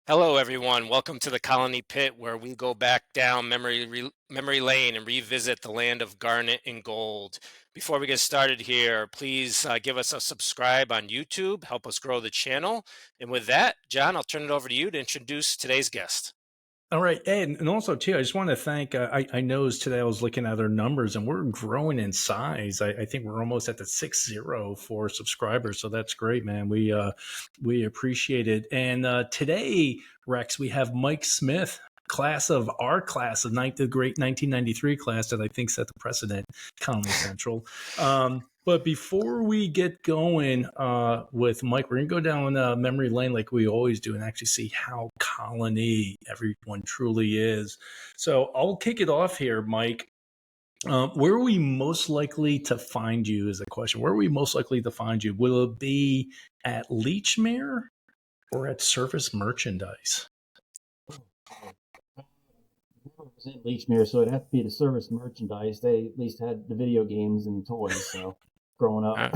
Hello, everyone. Welcome to the Colony Pit, where we go back down memory lane and revisit the land of garnet and gold. Before we get started here, please give us a subscribe on YouTube, help us grow the channel. And with that, John, I'll turn it over to you to introduce today's guest. All right, and also too, I just want to thank. I noticed today I was looking at our numbers, and we're growing in size. I think we're almost at the 60 for subscribers, so that's great, man. We appreciate it. And today, Rex, we have Mike Smith, class of the great 1993 class that I think set the precedent, Comedy Central. But before we get going with Mike, we're going to go down memory lane like we always do and actually see how colony everyone truly is. So I'll kick it off here, Mike. Where are we most likely to find you is the question. Where are we most likely to find you? Will it be at Leechmere or at Surface Merchandise? Was in Leechmere, so it'd have to be the service merchandise. They at least had the video games and toys. So growing up,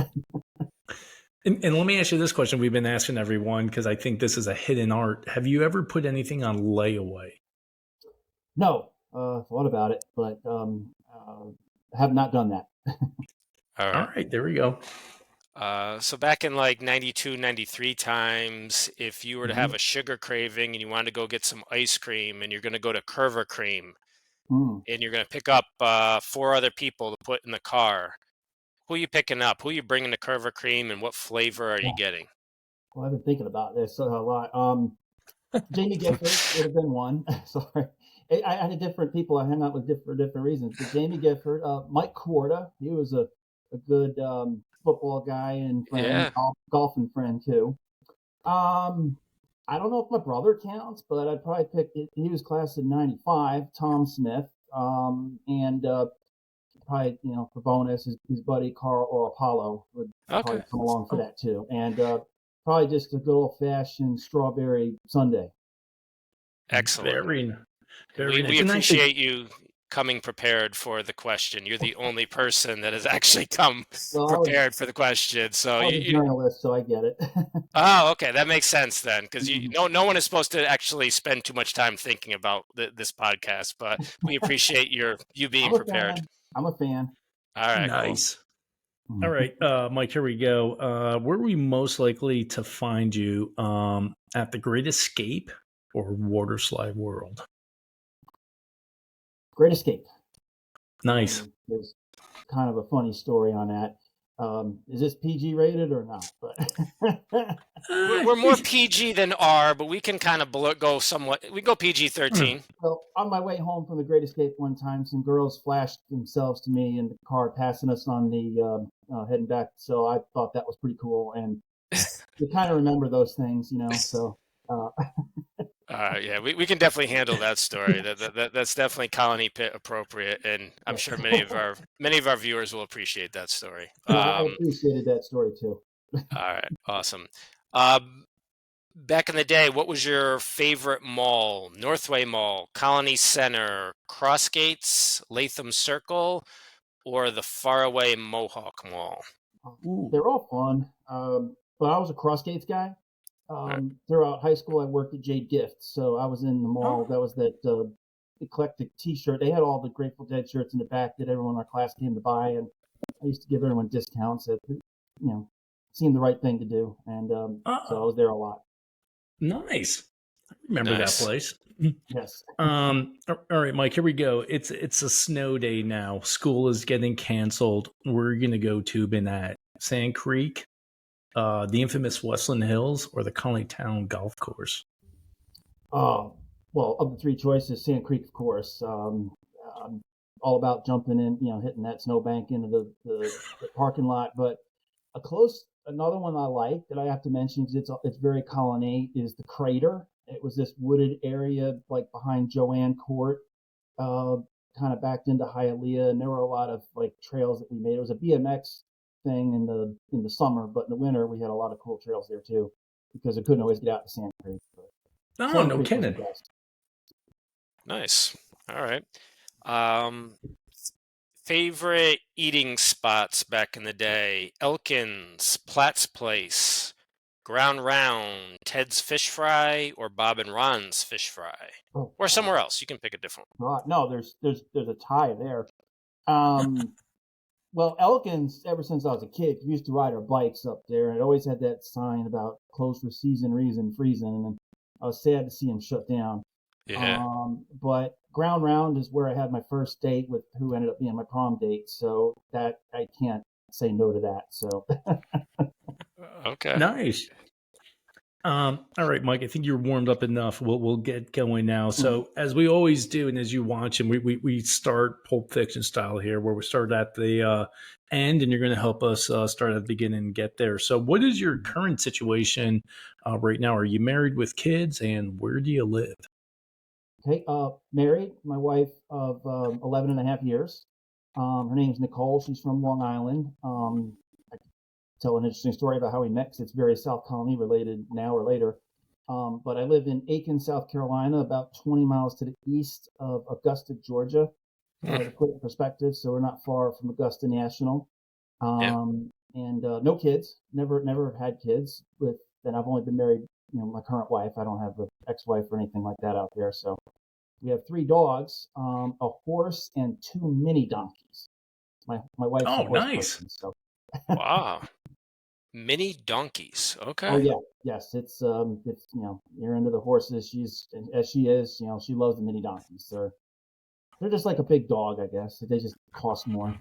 And let me ask you this question we've been asking everyone because I think this is a hidden art. Have you ever put anything on layaway? no, thought about it, but have not done that. All All right. right, there we go. So back in like 92, 93 times, if you were to have Mhm. a sugar craving and you wanted to go get some ice cream and you're going to go to Curver Cream Mm. and you're going to pick up four other people to put in the car, who are you picking up? Who are you bringing to Curva Cream, and what flavor are you Yeah. getting? Well, I've been thinking about this a lot. Jamie Gifford would have been one. Sorry. I had a different people I hang out with for different reasons. But Jamie Gifford, Mike Corda, he was a good football guy and friend, Yeah, golfing friend too. Um, I don't know if my brother counts, but I'd probably pick it. He was class of '95, Tom Smith, and probably for bonus his buddy Carl or Apollo would okay. probably come along for Oh, that too, and probably just a good old fashioned strawberry sundae. Excellent. very, We very we nice. And actually, appreciate you coming prepared for the question. You're the only person that has actually come Well, prepared for the question. So I was a journalist, so I get it. oh, okay, that makes sense then, because Mhm. no one is supposed to actually spend too much time thinking about this podcast, but we appreciate you being I'm a prepared. fan. I'm a fan. All right, cool. nice. All Mhm. right, Mike, here we go. Where are we most likely to find you at the Great Escape or Water Slide World? Great Escape. Nice. There's kind of a funny story on that. Is this PG rated or not? But We're more PG than R, but we can kind of go somewhat. We go PG-13. well, on my way home from the Great Escape one time, some girls flashed themselves to me in the car, passing us on the heading back. So I thought that was pretty cool, and you kind of remember those things. So uh, Yeah, we can definitely handle that story. That's definitely Colony Pit appropriate, and I'm yeah. sure many of our viewers will appreciate that story. No, I appreciated that story too. All right, awesome. Um, Back in the day, what was your favorite mall? Northway Mall, Colony Center, Crossgates, Latham Circle, or the faraway Mohawk Mall? Ooh. They're all fun, but I was a Crossgates guy. All right. Throughout high school, I worked at Jade Gift, so I was in the mall. Oh, That was that eclectic T-shirt. They had all the Grateful Dead shirts in the back that everyone in our class came to buy, and I used to give everyone discounts. Seemed the right thing to do, and so I oh, was there a lot. nice. I remember that Nice. place. Yes. All right, Mike, here we go. It's a snow day now. School is getting canceled. We're gonna go tubing at Sand Creek, the infamous Westland Hills, or the Colony Town Golf Course. Uh, well, of the three choices, Sand Creek, of course. I'm all about jumping in, hitting that snowbank into the parking lot. But another one I like that I have to mention because it's very colony is the Crater. It was this wooded area like behind Joanne Court, uh, kind of backed into Hialeah, and there were a lot of like trails that we made. It was a BMX thing in the summer, but in the winter we had a lot of cool trails there too because I couldn't always get out to Sand Creek. But Oh, Sand no Creek was the kidding. best. Nice. All right. Um, Favorite eating spots back in the day: Elkins, Platt's Place, Ground Round, Ted's Fish Fry, or Bob and Ron's Fish Fry, Oh, or somewhere else. You can pick a different God. No, there's a tie there. Um, well, Elkins, ever since I was a kid, we used to ride our bikes up there, and it always had that sign about closed for season reason freezing, and I was sad to see him shut down. one. Yeah. But Ground Round is where I had my first date with who ended up being my prom date, so that I can't say no to that. So Okay. Nice. All right, Mike. I think you're warmed up enough. We'll get going now. So, as we always do, and as you watch, and we start Pulp Fiction style here, where we start at the end, and you're going to help us start at the beginning and get there. So, what is your current situation right now? Are you married with kids, and where do you live? Okay, married, my wife of 11 and a half years. Her name's Nicole. She's from Long Island. I could tell an interesting story about how we met 'cause it's very South Colony related now or later. But I live in Aiken, South Carolina, about 20 miles to the east of Augusta, Georgia. To put it in perspective, so we're not far from Augusta National. Yeah. And no kids, never had kids with, and I've only been married, my current wife. I don't have an ex-wife or anything like that out there. So we have 3 dogs, a horse, and 2 mini donkeys. My wife's a Oh, horse nice. person, so. Wow. Mini donkeys. Oh Okay. yeah, yes, it's you're into the horses. She's as she is, she loves the mini donkeys. They're just like a big dog, I guess. They just cost more.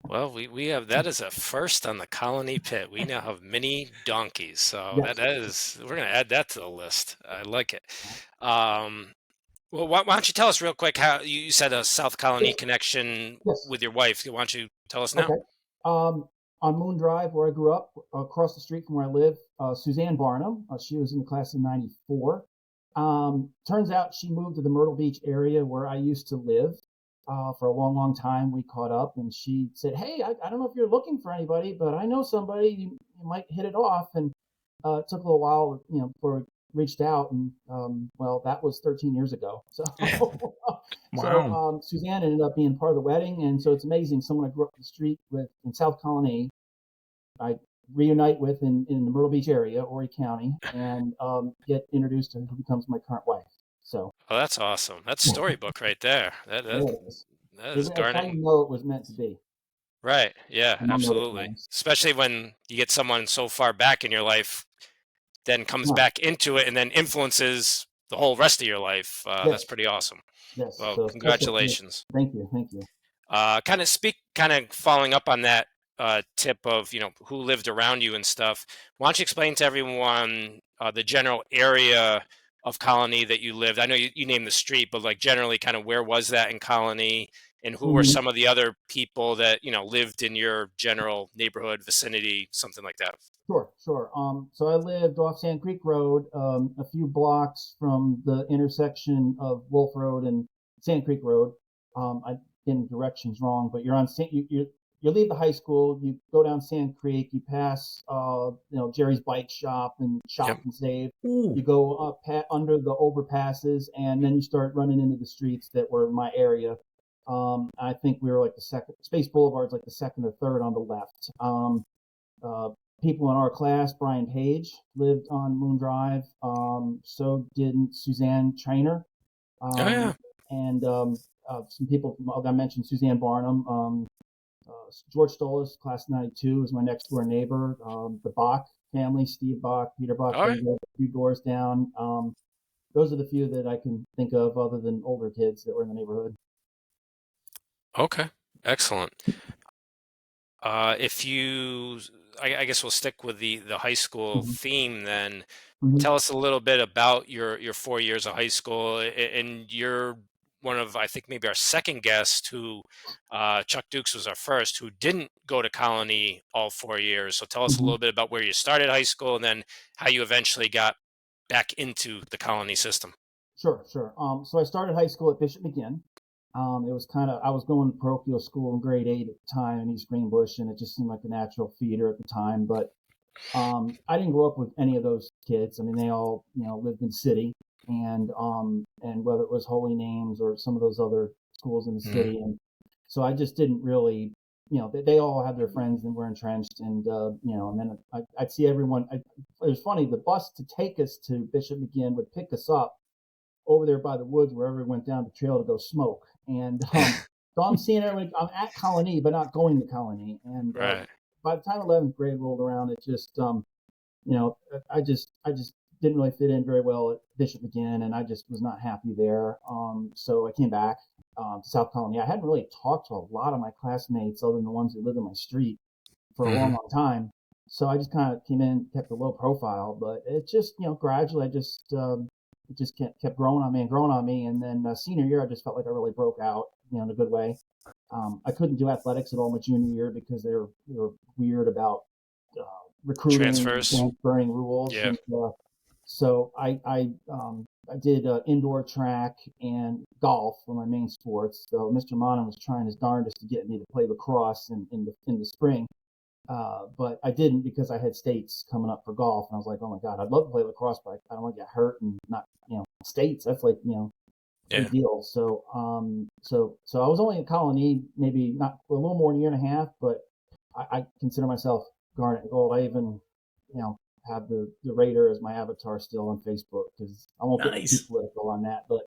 Well, we have that as a first on the Colony Pit. We now have mini donkeys. So Yes. that is, we're going to add that to the list. I like it. Well, why don't you tell us real quick how you said a South Colony Yes. connection Yes. with your wife? Why don't you tell us now? Okay. On Moon Drive, where I grew up, across the street from where I live, Suzanne Barnum. She was in the class of '94. Turns out she moved to the Myrtle Beach area where I used to live. For a long, long time, we caught up, and she said, "Hey, I don't know if you're looking for anybody, but I know somebody. You might hit it off." And it took a little while, before we reached out, and well, that was 13 years ago. So, Wow. Suzanne ended up being part of the wedding, and so it's amazing. Someone I grew up the street with in South Colony, I reunite with in the Myrtle Beach area, Horry County, and get introduced to who becomes my current wife. So, Oh, that's awesome. That's storybook right there. That there that it is. that is That's how Garnet. you know it was meant to be, Right. Yeah, among other absolutely. things. Especially when you get someone so far back in your life, then comes Yeah. back into it and then influences the whole rest of your life. That's Yes. pretty awesome. Yes. Well, So special. congratulations. Thank you. Thank you. Kind of following up on that tip of who lived around you and stuff. Why don't you explain to everyone the general area of Colony that you lived? I know you named the street, but like generally, kind of where was that in Colony, and who were Mhm. some of the other people that lived in your general neighborhood vicinity, something like that. Sure. Sure. So I lived off Sand Creek Road, a few blocks from the intersection of Wolf Road and Sand Creek Road. I getting directions wrong, but you're on Sand. You leave the high school, you go down Sand Creek, you pass, Jerry's Bike Shop and Yep. Shop and Save. Ooh. You go up under the overpasses, and then you start running into the streets that were in my area. I think we were like the second. Space Boulevard's like the second or third on the left. Uh, People in our class, Brian Page lived on Moon Drive. So did Suzanne Trainer. Oh yeah. And some people, I mentioned Suzanne Barnum. George Stolas, class 92, is my next door neighbor. The Bach family, Steve Bach, Peter Bach, All they right. live a few doors down. Those are the few that I can think of other than older kids that were in the neighborhood. Okay. Excellent. If you, I guess we'll stick with the high school Mm-hmm. theme then. Mm-hmm. Tell us a little bit about your 4 years of high school, and you're one of, I think, maybe our second guest who, Chuck Dukes was our first, who didn't go to Colony all 4 years. So tell us a Mm-hmm. little bit about where you started high school and then how you eventually got back into the Colony system. Sure, sure. So I started high school at Bishop McGinn. It was I was going to parochial school in grade 8 at the time in East Greenbush, and it just seemed like a natural feeder at the time. But I didn't grow up with any of those kids. I mean, they all, lived in the city, and whether it was Holy Names or some of those other schools in the Mhm. city, and so I just didn't really they all had their friends and were entrenched, and and then I'd see everyone. It was funny. The bus to take us to Bishop McGinn would pick us up over there by the woods where everyone went down the trail to go smoke, and so I'm seeing everyone. I'm at Colony, but not going to Colony, and Right. by the time 11th grade rolled around, it just I just didn't really fit in very well at Bishop McGinn, and I just was not happy there. So I came back to South Colony. I hadn't really talked to a lot of my classmates other than the ones who lived in my street for a long, long time. So I just kind of came in, kept a low profile, but it just, gradually, it just kept growing on me and growing on me. And then senior year, I just felt like I really broke out, in a good way. I couldn't do athletics at all my junior year because they were weird about recruiting, Transfers. transferring rules. Yeah. And, so I did indoor track and golf were my main sports. So Mr. Monaghan was trying his darndest to get me to play lacrosse in the spring. But I didn't because I had states coming up for golf, and I was like, oh my God, I'd love to play lacrosse, but I don't want to get hurt and not, states. That's like, big deal. So, so I was only in Colony, maybe not a little more than a year and a half, but I consider myself Garnet and Gold. I even, have the Raider as my avatar still on Facebook because I won't get too political on that, but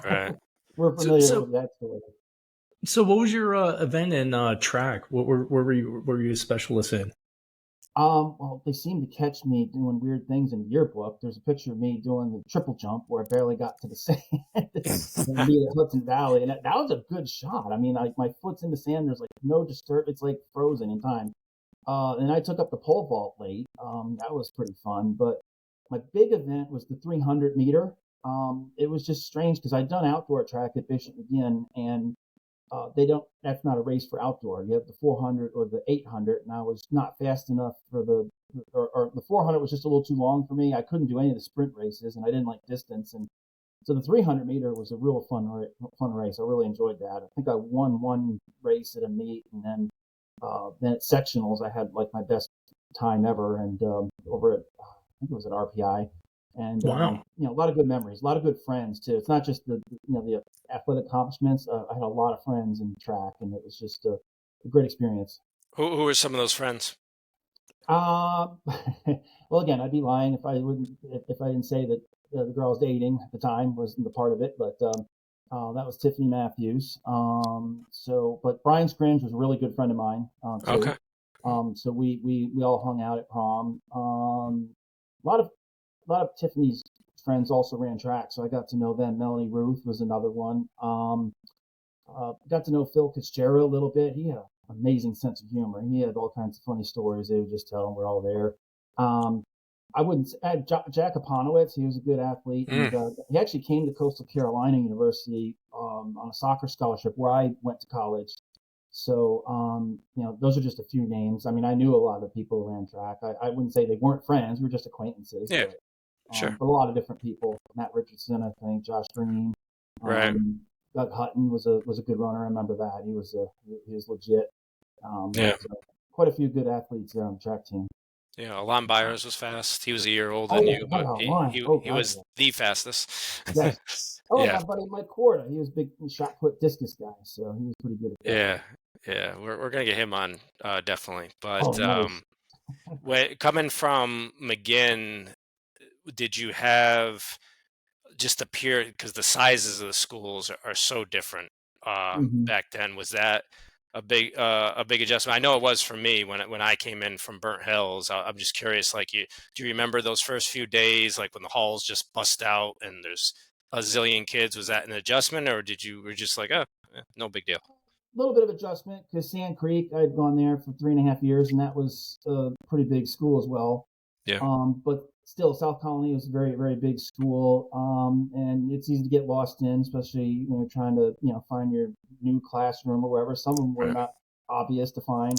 Right. we're familiar with that story. So what was your event in track? What were you a specialist in? Well, they seem to catch me doing weird things in the yearbook. There's a picture of me doing the triple jump where I barely got to the sand and be at Hudson Valley, and that was a good shot. I mean, like my foot's in the sand. There's like no disturb. It's like frozen in time. And I took up the pole vault late. That was pretty fun. But my big event was the 300 meter. It was just strange because I'd done outdoor track at Bishop McGinn, and that's not a race for outdoor. You have the 400 or the 800, and I was not fast enough for or the 400 was just a little too long for me. I couldn't do any of the sprint races, and I didn't like distance. And so the 300 meter was a real fun race. I really enjoyed that. I think I won one race at a meet, and then at sectionals, I had like my best time ever, and over at I think it was at RPI, and wow. A lot of good memories, a lot of good friends too. It's not just the athletic accomplishments. I had a lot of friends in track, and it was just a great experience. Who were some of those friends? Well, again, I'd be lying if I didn't say that the girl I was dating at the time wasn't a part of it, but that was Tiffany Matthews. But Brian Scringe was a really good friend of mine. Too. Okay. So we all hung out at prom. A lot of Tiffany's friends also ran track, so I got to know them. Melanie Ruth was another one. Got to know Phil Fitzgerald a little bit. He had an amazing sense of humor. He had all kinds of funny stories they would just tell, and we're all there. I wouldn't say Jack Aponowitz. He was a good athlete. And, he actually came to Coastal Carolina University on a soccer scholarship where I went to college. So, those are just a few names. I mean, I knew a lot of the people who ran track. I wouldn't say they weren't friends. We were just acquaintances. Yeah, but, sure. But a lot of different people. Matt Richardson, I think, Josh Green. Right. Doug Hutton was a good runner. I remember that. He was legit. Quite a few good athletes there on the track team. Yeah, Alon Byers was fast. He was a year older than you, but he was the fastest. Yes. My buddy Mike Corda. He was a big shot put discus guy, so he was pretty good at that. Yeah. We're gonna get him on definitely. But nice. Coming from McGinn, did you have just because the sizes of the schools are so different back then? Was that a big adjustment? I know it was for me when I came in from Burnt Hills. I'm just curious, like, do you remember those first few days, like when the halls just bust out and there's a zillion kids? Was that an adjustment, or were just like, no big deal? A little bit of adjustment because Sand Creek, I'd gone there for 3.5 years, and that was a pretty big school as well. Yeah. But still, South Colony was a very, very big school, and it's easy to get lost in, especially when you're trying to, find your new classroom or wherever. Some of them were not obvious to find.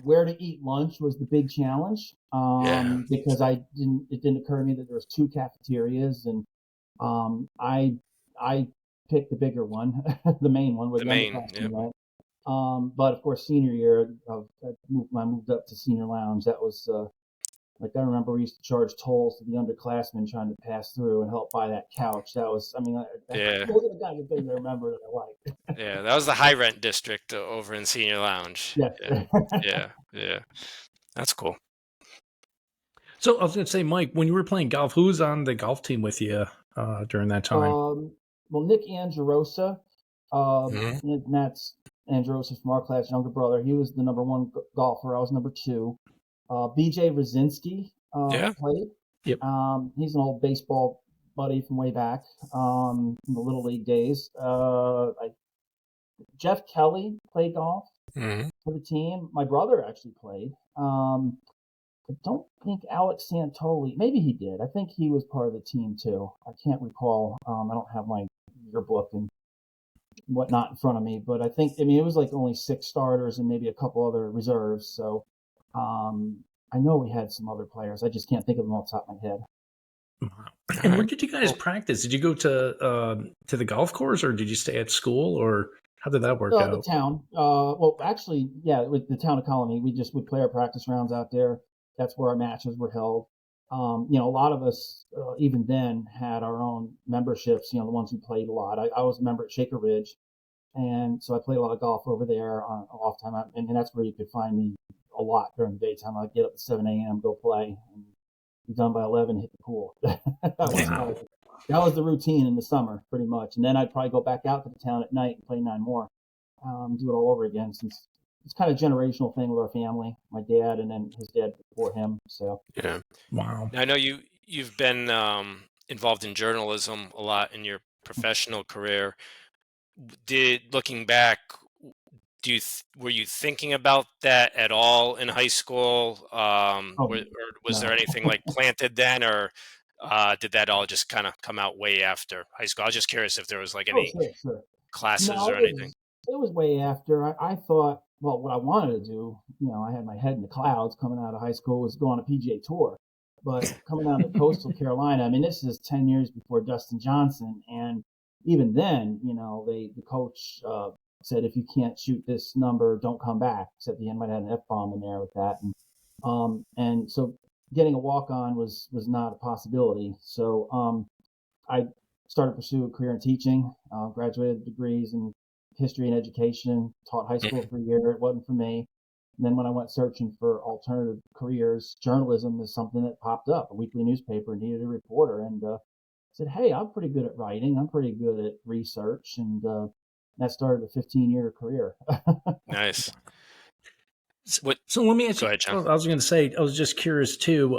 Where to eat lunch was the big challenge, because it didn't occur to me that there was 2 cafeterias, and I picked the bigger one, the main one with right? But of course, senior year, I moved up to senior lounge. That was Like I remember we used to charge tolls to the underclassmen trying to pass through and help buy that couch. That was, I mean, Yeah. those are the kinds of things I remember that I like. Yeah. That was the high rent district over in Senior Lounge. Yes. Yeah. Yeah. Yeah. That's cool. So I was going to say, Mike, when you were playing golf, who was on the golf team with you during that time? Well, Nick Angerosa, Mhm. Matt's Angerosa from our class, younger brother. He was the number one golfer. I was number two. BJ Rosinski Yeah. played. Yep. He's an old baseball buddy from way back from the Little League days. Jeff Kelly played golf Mhm. for the team. My brother actually played. I don't think Alex Santoli. Maybe he did. I think he was part of the team too. I can't recall. I don't have my yearbook and whatnot in front of me, but I think it was like only 6 starters and maybe a couple other reserves. So I know we had some other players. I just can't think of them off the top of my head. And where did you guys practice? Did you go to the golf course, or did you stay at school, or how did that work The out? town. Well, actually, yeah, with the town of Colony, we just would play our practice rounds out there. That's where our matches were held. A lot of us, even then, had our own memberships. The ones who played a lot. I was a member at Shaker Ridge, and so I played a lot of golf over there on off time, and that's where you could find me a lot during the daytime. I'd get up at 7 a.m., go play, and be done by 11, hit the pool. Wow. That was the routine in the summer, pretty much. And then I'd probably go back out to the town at night and play 9 more, do it all over again. Since it's kind of a generational thing with our family, my dad and then his dad before him. So Yeah. Wow. I know you've been involved in journalism a lot in your professional career. Looking back, were you thinking about that at all in high school? oh Or was there no, anything like planted then, or did that all just kind of come out way after high school? I was just curious if there was like oh any sure. classes No, or anything. it was way after. I thought, well, what I wanted to do, I had my head in the clouds coming out of high school, was go on a PGA tour. But coming out of coastal Carolina, I mean, this is 10 years before Dustin Johnson. And even then, the coach said, if you can't shoot this number, don't come back. Except he might have an F bomb in there with that. And so getting a walk on was not a possibility. So I started to pursue a career in teaching, graduated degrees in history and education, taught high school for a year. It wasn't for me. And then when I went searching for alternative careers, journalism is something that popped up. A weekly newspaper needed a reporter, and said, "Hey, I'm pretty good at writing. I'm pretty good at research," and that started a 15-year career. Nice. What? So let me ask Go you. ahead, John. Well, I was going to say, I was just curious too.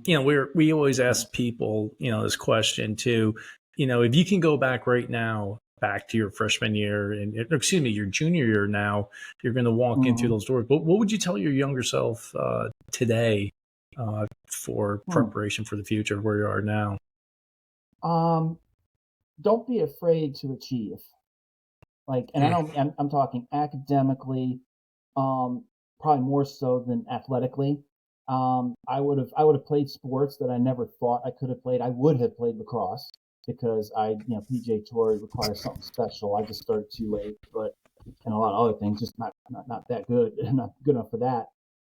We always ask people, this question too. If you can go back right now, back to your freshman year, and excuse me, your junior year now, you're going to walk into Mm-hmm. those doors. But what would you tell your younger self today for preparation for the future, where you are now? Don't be afraid to achieve. And I'm talking academically, probably more so than athletically. I would have played sports that I never thought I could have played. I would have played lacrosse because PGA Tour requires something special. I just started too late, and a lot of other things, just not that good, not good enough for that.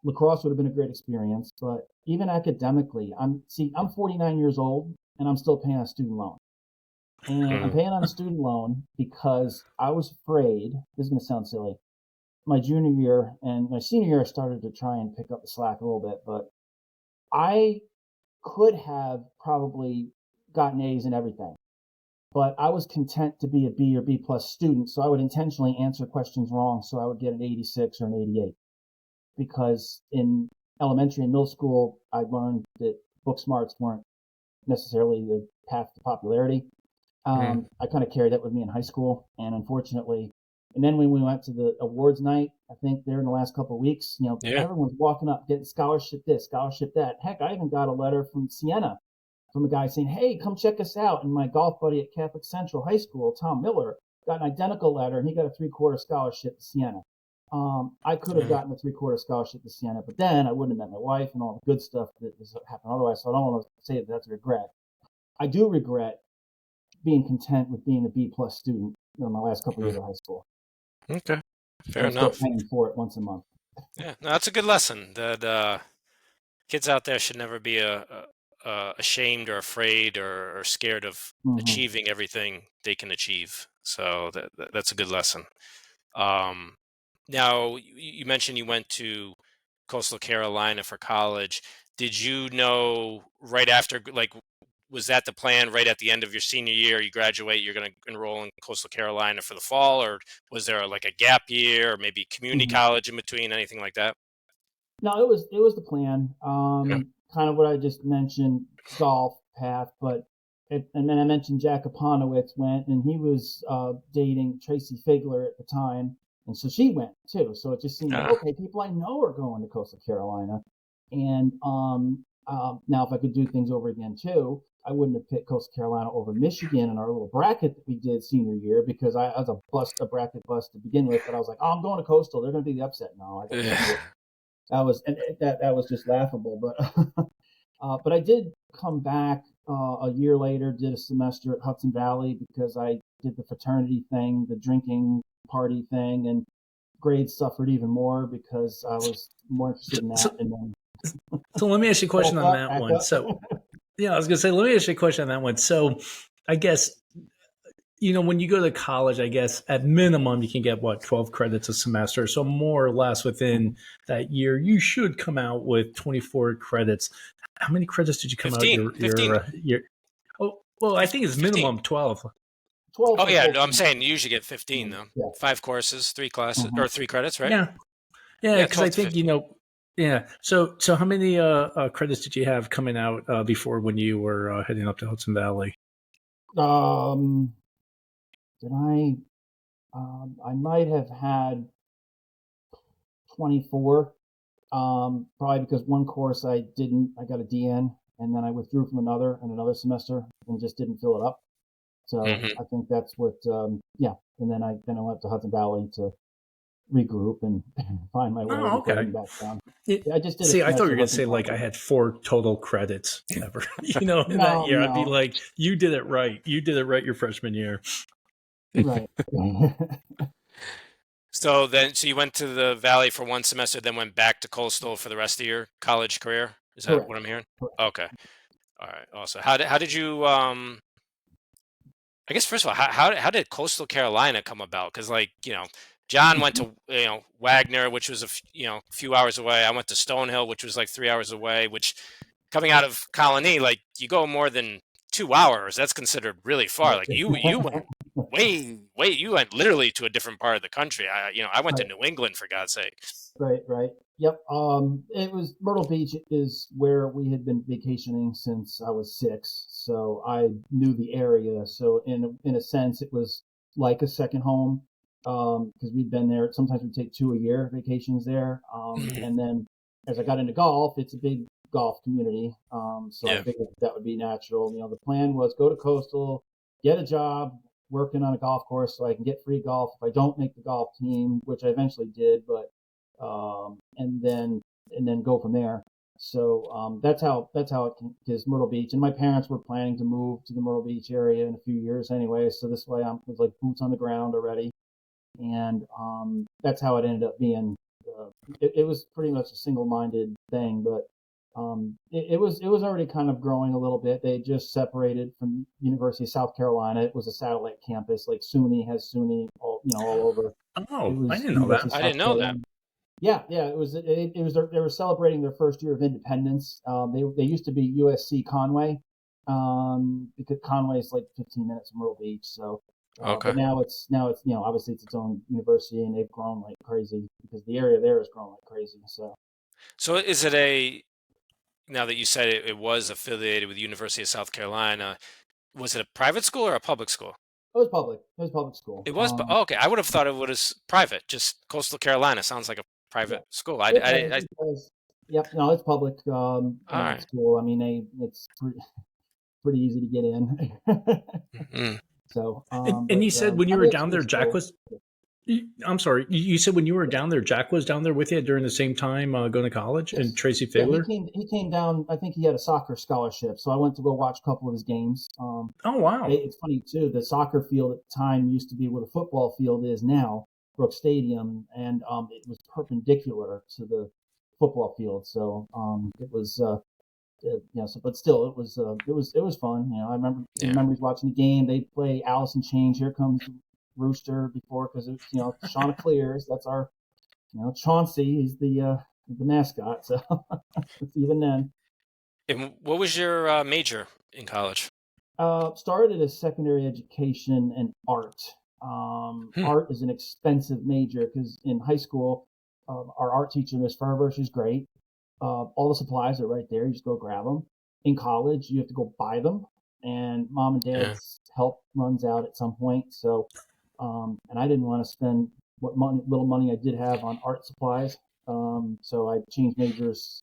Lacrosse would have been a great experience, but even academically, I'm 49 years old and I'm still paying a student loan. And I'm paying on a student loan because I was afraid, this is going to sound silly, my junior year and my senior year, I started to try and pick up the slack a little bit, but I could have probably gotten A's in everything. But I was content to be a B or B plus student, so I would intentionally answer questions wrong so I would get an 86 or an 88. Because in elementary and middle school, I learned that book smarts weren't necessarily the path to popularity. I kind of carried that with me in high school, and unfortunately, and then when we went to the awards night, I think there in the last couple of weeks, everyone's walking up, getting scholarship this, scholarship that. Heck, I even got a letter from Siena from a guy saying, "Hey, come check us out." And my golf buddy at Catholic Central High School, Tom Miller, got an identical letter, and he got a 3/4 scholarship to Siena. I could have gotten a 3/4 scholarship to Siena, but then I wouldn't have met my wife and all the good stuff that has happened otherwise. So I don't want to say that that's a regret. I do regret being content with being a B plus student in my last couple of years of high school. Okay, fair I'm enough. still paying for it once a month. Yeah, no, that's a good lesson. That Kids out there should never be ashamed or afraid or scared of Hmm. achieving everything they can achieve. So that's a good lesson. Um, Now, you mentioned you went to Coastal Carolina for college. Did you know right after, like, was that the plan right at the end of your senior year? You graduate, you're going to enroll in Coastal Carolina for the fall, or was there like a gap year, or maybe community Hmm. college in between, anything like that? No, it was the plan. Yeah. Kind of what I just mentioned, golf path, but and then I mentioned Jack Aponowitz went, and he was dating Tracy Figler at the time, and so she went too. So it just seemed like, Ah, okay, people I know are going to Coastal Carolina, and now if I could do things over again too, I wouldn't have picked Coastal Carolina over Michigan in our little bracket that we did senior year because I was a bracket bust to begin with, but I was like, oh, I'm going to Coastal. They're going to be the upset. No, I got to do it. That was and that was just laughable. But I did come back a year later, did a semester at Hudson Valley because I did the fraternity thing, the drinking party thing, and grades suffered even more because I was more interested in that. So, And then so let me ask you a question back on up, that back one. up. So, yeah, I was gonna say, let me ask you a question on that one. So, I guess when you go to college, I guess at minimum you can get what 12 credits a semester. So more or less within that year, you should come out with 24 credits. How many credits did you come out 15, 15, your? Oh, well, I think it's 15. minimum 12. 12 Oh for yeah, full no, I'm saying you semester. usually get 15 though. Yeah. 5 courses, 3 classes, Hmm. or 3 credits, right? Yeah, yeah, Yeah, because I 12 to think 15. yeah. So how many credits did you have coming out before when you were heading up to Hudson Valley? Um, did I? I might have had 24. Probably because one course I didn't, I got a DN, and then I withdrew from another semester and just didn't fill it up. So Hmm. I think that's what, yeah. And then I went to Hudson Valley to regroup and find my way Oh, before okay. heading back down. It, Yeah, I just did a See, I thought you semester were at going to Hudson say like I Valley. had 4 total credits in that No, year. I'd be no, like, you did it right. You did it right your freshman year. right. So you went to the Valley for one semester, then went back to Coastal for the rest of your college career. Is that Correct. what I'm hearing? Correct. Okay. All right. Also, how did you I guess first of all, how did Coastal Carolina come about? Because John went to Wagner, which was a few hours away. I went to Stonehill, which was like 3 hours away. Which coming out of Colony, like you go more than 2 hours, that's considered really far. Right. Like you went way you went literally to a different part of the country. I went to Right. New England for God's sake. Right, right. Yep. It was Myrtle Beach is where we had been vacationing since I was 6, so I knew the area. So in a sense, it was like a second home because we'd been there. Sometimes we'd take 2 a year vacations there. Mhm. And then as I got into golf, it's a big golf community. So I Yeah. figured that would be natural. The plan was go to Coastal, get a job working on a golf course so I can get free golf if I don't make the golf team, which I eventually did, but and then go from there. So that's how it is Myrtle Beach. And my parents were planning to move to the Myrtle Beach area in a few years anyway. So this way I'm was like boots on the ground already, and that's how it ended up being. It was pretty much a single-minded thing, but it was already kind of growing a little bit. They just separated from University of South Carolina. It was a satellite campus, like SUNY has SUNY all over. It Oh, I was didn't know University that. of I South didn't know that. Carolina. Yeah, yeah, they were celebrating their first year of independence. They used to be USC Conway, because Conway is like 15 minutes from Myrtle Beach. So, Okay. but now it's obviously it's its own university, and they've grown like crazy because the area there has grown like crazy. So So is it now that you said it was affiliated with University of South Carolina, was it a private school or a public school? it was public. It was public school. It was, oh, okay. I would have thought it was private. Just Coastal Carolina sounds like a Yeah, private school. I, it I, does. I It does. Yep. No, it's public all right. school. I mean, it's pretty easy to get in. Mm. So, And but you said when I you were mean, it's down good there, Jack school. was. I'm sorry. You said when you were down there, Jack was down there with you during the same time going to college, and Yes. Tracy Yeah, he Figler. came he came down. I think he had a soccer scholarship, so I went to go watch a couple of his games. Oh wow. It's funny too. The soccer field at the time used to be where the football field is now, Brooks Stadium, and it was perpendicular football field. So it was so, but still, it was fun. I remember in Yeah. memories watching the game. They play Alice in Chains. Here Comes Rooster before, because it's Chanticleers. That's our Chauncey. He's the mascot. So even then, And what was your major in college? started as secondary education and art. Hmm. Art is an expensive major because in high school, our art teacher, Miss Ferber, she's great. All the supplies are right there. You just go grab them. In college, you have to go buy them, and mom and Yeah. dad's help runs out at some point. So, and I didn't want to spend little money I did have on art supplies. So I changed majors.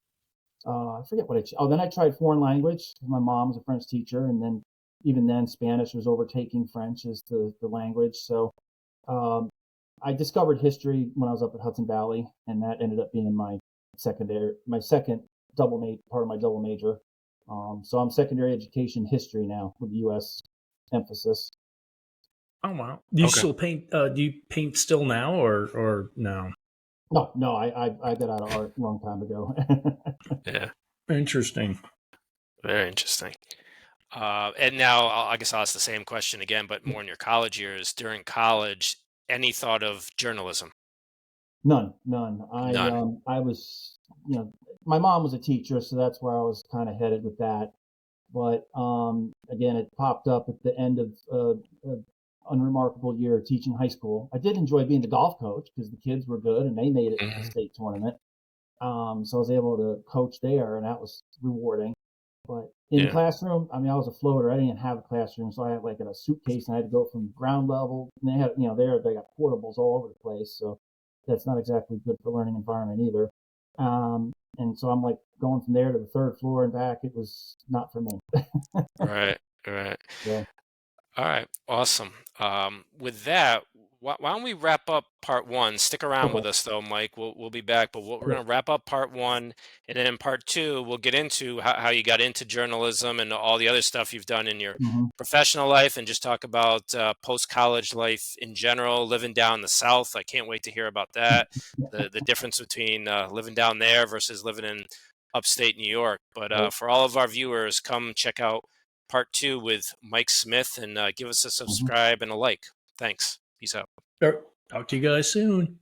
I forget what oh, then I tried foreign language. My mom was a French teacher, and then even then, Spanish was overtaking French as the language. So um, I discovered history when I was up at Hudson Valley, and that ended up being my second part of my double major. So I'm secondary education history now with U.S. emphasis. Oh wow! Do you Okay. still paint? Do you paint still now, or no? No, I got out of art a long time ago. Yeah. Interesting. Very interesting. And now I guess I'll ask the same question again, but more in your college years. During college, any thought of journalism? None. None. I was, my mom was a teacher, so that's where I was kind of headed with that. But again, it popped up at the end of an unremarkable year teaching high school. I did enjoy being the golf coach because the kids were good and they made it to the Mhm. state tournament. So I was able to coach there, and that was rewarding. But in Yeah. classroom, I mean, I was a floater. I didn't even have a classroom, so I had like in a suitcase, and I had to go from ground level. And they had, they got portables all over the place, so that's not exactly good for learning environment either. And so I'm like going from there to the third floor and back. It was not for me. Right. Right. So All right, awesome. With that, why don't we wrap up part one? Stick around with okay, us though, Mike. We'll be back, but we're okay. going to wrap up part one, and then in part two, we'll get into how you got into journalism and all the other stuff you've done in your Hmm. professional life, and just talk about post college life in general, living down the South. I can't wait to hear about that. The difference between living down there versus living in upstate New York. But Right. for all of our viewers, come check out part two with Mike Smith and give us a Hmm. subscribe and a like. Thanks. Peace out. Talk to you guys soon.